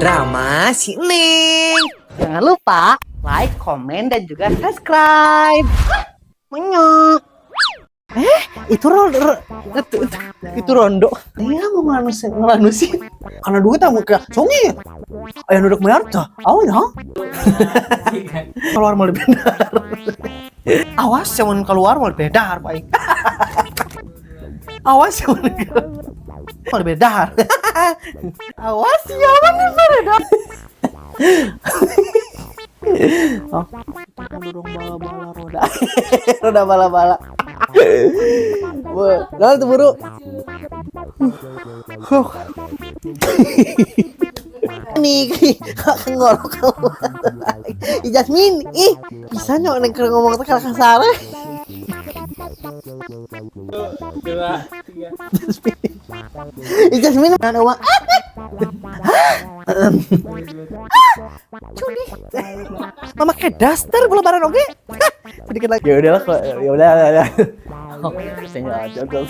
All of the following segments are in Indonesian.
drama si Neng. Jangan lupa like, komen, dan juga subscribe. Monyok. Itu rondo. Dia mau ngelanusin. Karena duit aku kayak songi. Ayo duduk bayar tuh. Awalnya. Keluar mau bedar. Awas jangan keluar mau bedar, Pak. Awas jangan mau bedar. Awas jangan bedar. Oh, kita dorong bala-bala roda. Roda bala-bala. Wah, lalu tuh buru. Nih, ngorok kamu. Jasmine, bisa nyok neng ngomong kasar. 2, 3. Jasmine mana uang? Cuni. Mama kayak daster bola barang oke. Sedikit lagi. Ya udahlah, ya udah. Oh, saya aja tuh.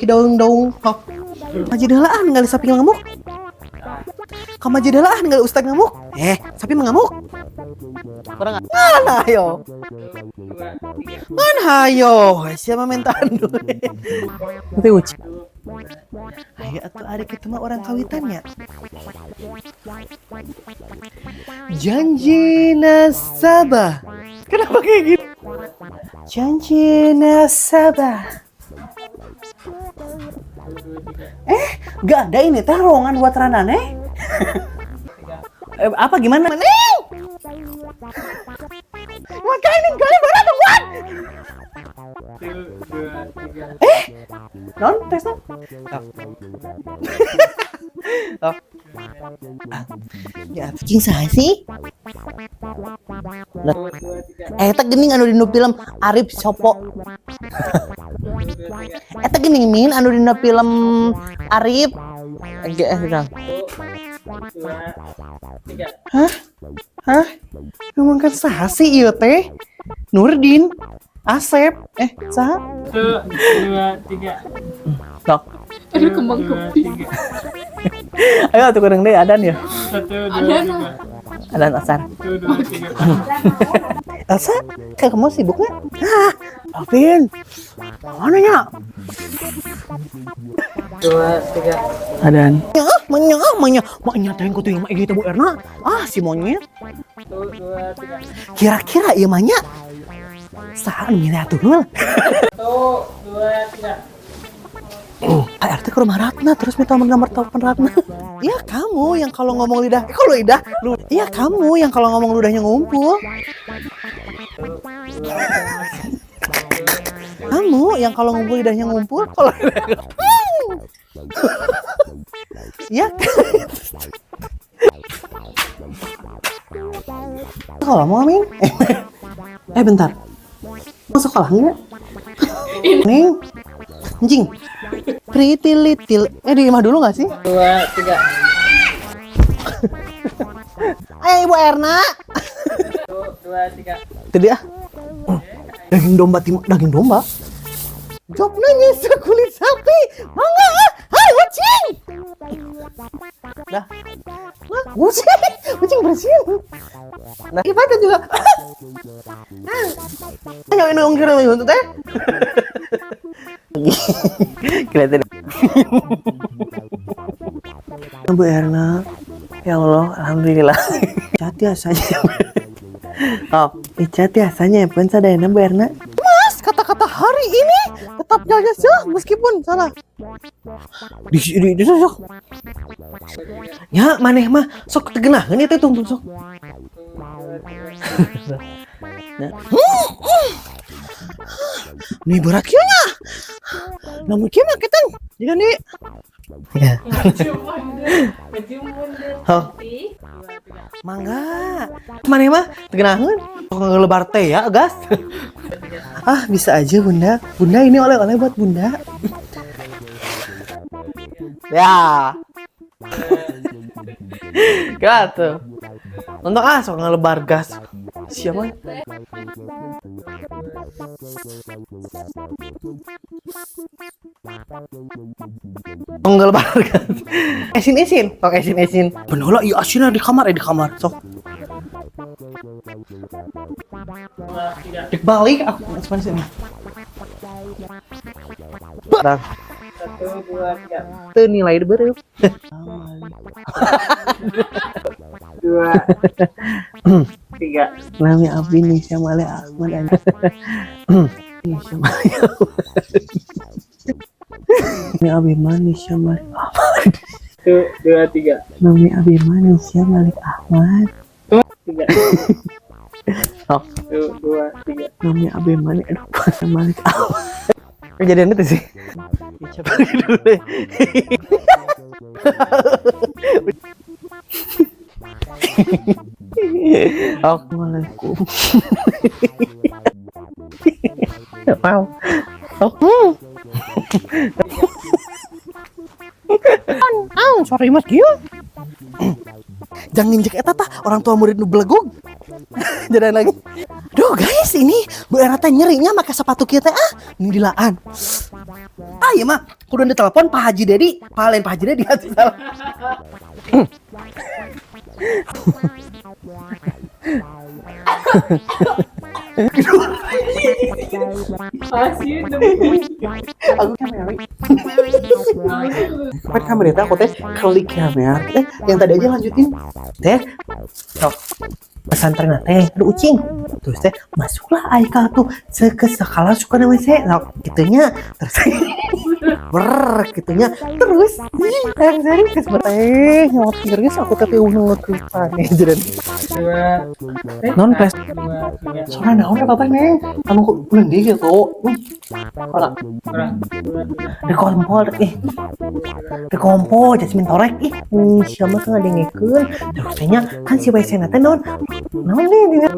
Daung. Aja dalaan ngali sapi ngamuk. Kamu aja dalaan ngali ustaz ngamuk. Sapi mengamuk. Kurang mana ayo? 2, 3. Mana ayo? Siapa mentan dulu? Nanti uci. Ayo atau ada kita mah orang kawitannya. Janji nasabah. Kenapa kayak gitu? Janji nasabah. Gak ada ini teh ruangan buat ranane. Apa gimana? Neng! Makanya ini gali mana tuh, Wan? 1, 2, 3. Non, tesnya. Oh. Ya, cing saha sih? Eta geuning anu dina film Arif Sopo. Eta geuning min anu dina film Arif. Sedang. 2, 3. Hah? Ngomongkan saha sih ieu teh? Nurdin, Asep, saha? 1, 2, 3. Sok. Aduh, kembang kempis. Ayo tuh kurang deh adan ya. 1, 2, 3. Adan asar. 1, 2, 3. Elsa, kayak kamu sibuk nggak? Alvin, mana ya? 2, 3. Adan. Maknya teh kutu yang gitu Bu Erna. Si monyet. 1, 2, 3. Kira-kira ieu mah nya saha anu milih atuh nul? 1, 2, 3. RT ke rumah Ratna terus minta nomor telepon Ratna. Iya kamu yang kalau ngomong lidah, Iya kamu yang kalau ngomong ludahnya ngumpul. Kamu yang kalau ngumpul lidahnya ngumpul, kalau Iya. Sekolah mau Amin? Bentar. Mau sekolah enggak? Ning. Anjing. Pretty little. Di rumah dulu enggak sih? 2, 3. Ayo Ibu Erna. 1, 2, 3. Itu dia. Daging domba. Jawab nanya sekulit sapi. Mangga. Hai kucing. Dah. Kucing bersin. Nah, ibadah juga. Ayo ini ongkir untuk teh. Kelihatan. Bu Erna, ya Allah, alhamdulillah. Cat biasanya. Cat biasanya pun sadayana Bu Erna. Mas, kata-kata hari ini tetap jaga sih meskipun salah. Di sok. Ya, maneh mah sok tegenahan itu tunggu sok. Nih berat kieu nya. Namun kieu mah kita jangan di. Ya. Mangga. Maneh mah tegenahan. Sok ngelebar teh ya, gas. Bisa aja Bunda. Bunda ini oleh-oleh buat Bunda. Ya. Gitu. Untuk sok ngelebar gas. Siapa? Ngelebar gas. Esin. Sok esin. Bener lah, iya asinnya di kamar Sok. Dek balik aku ekspansi ini. Barang. 1, 2, 3. Tuh nilai bereu. 2, 3. Nami Abi nih sama Ale Ahmad aja. Ini sama Nami Abi manis sama Ahmad. 1, 2, 3. Nami Abi manis sama Ale Ahmad. 3. Oh. 1, 2, 3. Nami Abi manis sama Ale Ahmad. Kejadian itu sih. Coba dulu deh. Assalamualaikum. Mau. Sorry mas Gio. Jangan injek eta tah orang tua murid nu belegog. Jadi lagi. Duh guys, ini Bu Era teh nyerinya make sepatu kita ini dilaan. Iya mah, kudu ditelepon Pak Haji Dedi, Pak Haji Dedi atuh salah. Aku kamera. Kapan kamera aku teh klik kamera. Yang tadi aja lanjutin. Teh. Sok. Pesantren teh ada ucing. Terus teh masuklah Aika tuh sekala suka nama saya. Nah, gitunya terus gitunya terus yang serius beteh nyawat serius aku tapi ngekripan jadi non pres soalnya naon kata teh neng anu mending gitu ora rekompol jasmin torek siapa tuh ngadengekeun terus tanya kan si WC na teh naon nih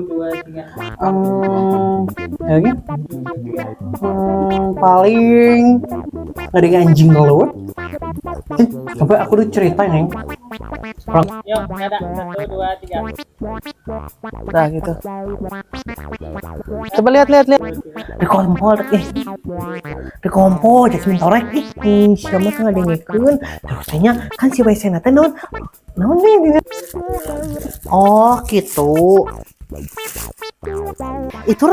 lagi paling ada anjing ngeluar sampai aku udah cerita neng Yuk, ada 1, 2, 3. nah gitu coba lihat rekompol jasmin torek siapa tuh ngadengekeun terus tanya kan si WC na teh naon nih oh gitu itu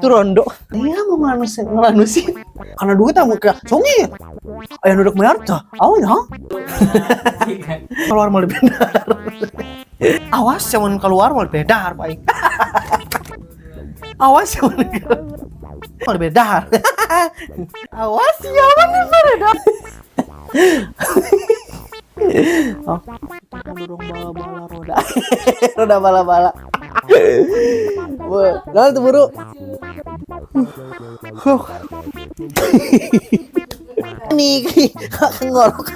rondo iya mau ngelanusin karena duit aku kayak songi ayah duduk mayar cah ya keluar mau bedar awas jangan keluar mau bedar baik awas jangan mau bedar awas jangan bedar oh dorong bala-bala roda bala-bala wah lalu tuh buru nih ngorok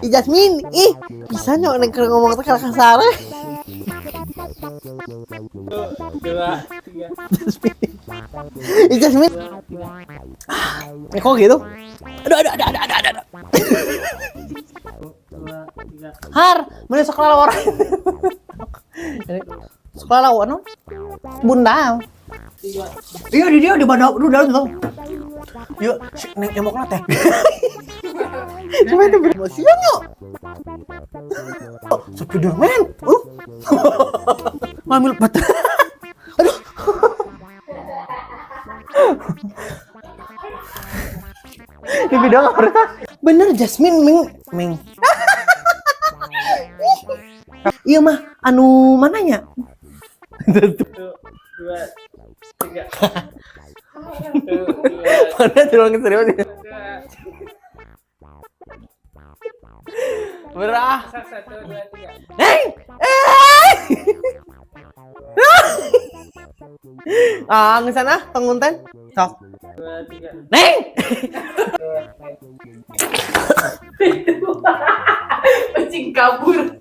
Jasmin bisa nyok neng ngomong teh kasar 1, 2, 3. Jasmin kok gitu ada 2, 3. Har mana sekolah orang sekolah lawan bunda 3. dia di mana lu dalam tuh yuk neng emok teh cuma itu beremosian yuk Spiderman ngambil batu aduh di video nggak pernah bener Jasmine Ming iya mah anu mananya 1, 2, 3. mana tulang serius berah 1, 2, 3. neng ngesana pengunten sok 2, 3. neng Kucing kabur.